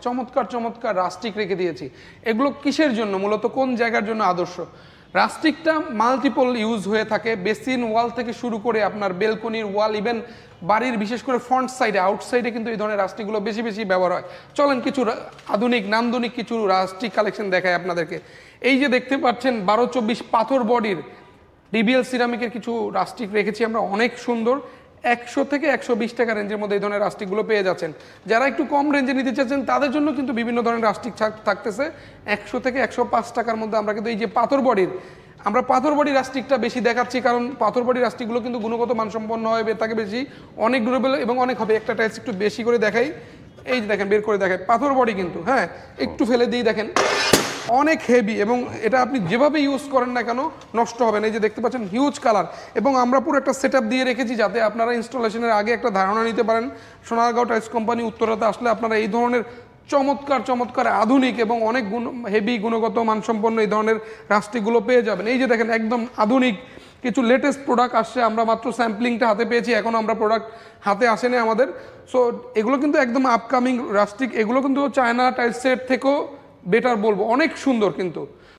চমৎকার চমৎকার রাস্টিক রেখে দিয়েছি। এগুলো কিসের জন্য, মূলত কোন জায়গার জন্য আদর্শ? রাস্টিকটা মাল্টিপল ইউজ হয়ে থাকে, বেসিন ওয়াল থেকে শুরু করে আপনার বেলকনির ওয়াল, ইভেন বাড়ির বিশেষ করে ফ্রন্ট সাইডে, আউটসাইডে কিন্তু এই ধরনের রাস্টিকগুলো বেশি বেশি ব্যবহার হয়। চলেন কিছু আধুনিক নান্দনিক কিছু রাস্টিক কালেকশন দেখায় আপনাদেরকে। এই যে দেখতে পাচ্ছেন 12-24 পাথর বডির ডিবিএল সিরামিকের কিছু রাস্টিক রেখেছি আমরা, অনেক সুন্দর। 100 থেকে 120 টাকা রেঞ্জের মধ্যে এই ধরনের রাস্টিকগুলো পেয়ে যাচ্ছেন। যারা একটু কম রেঞ্জে নিতে চাচ্ছেন তাদের জন্য কিন্তু বিভিন্ন ধরনের রাস্টিক থাকতেছে 100 থেকে 105 টাকার মধ্যে। আমরা কিন্তু এই যে পাথর বডির, আমরা পাথর বডি রাস্টিকটা বেশি দেখাচ্ছি কারণ পাথর বডি রাস্টিকগুলো কিন্তু গুণগত মানসম্পন্ন হবে, তাকে বেশি অনেক ডিউরেবল এবং অনেক হবে। একটা টাইলস একটু বেশি করে দেখাই, এই যে দেখেন বের করে দেখাই, পাথর বডি কিন্তু, হ্যাঁ একটু ফেলে দিই, দেখেন অনেক হেভি, এবং এটা আপনি যেভাবে ইউজ করেন না কেন নষ্ট হবে না। এই যে দেখতে পাচ্ছেন হিউজ কালার, এবং আমরা পুরো একটা সেটআপ দিয়ে রেখেছি যাতে আপনারা ইনস্টলেশনের আগে একটা ধারণা নিতে পারেন। সোনারগাঁও টাইলস কোম্পানি উত্তরাতে আসলে আপনারা এই ধরনের চমৎকার চমৎকার আধুনিক এবং অনেক হেভি গুণগত মানসম্পন্ন এই ধরনের রাস্টিকগুলো পেয়ে যাবেন। এই যে দেখেন একদম আধুনিক কিছু লেটেস্ট প্রোডাক্ট আসছে, আমরা মাত্র স্যাম্পলিংটা হাতে পেয়েছি, এখনও আমরা প্রোডাক্ট হাতে আসেনি আমাদের। সো এগুলো কিন্তু একদম আপকামিং রাস্টিক, এগুলো কিন্তু চায়না টাইলসের থেকেও বেটার বলবো, অনেক সুন্দর কিন্তু।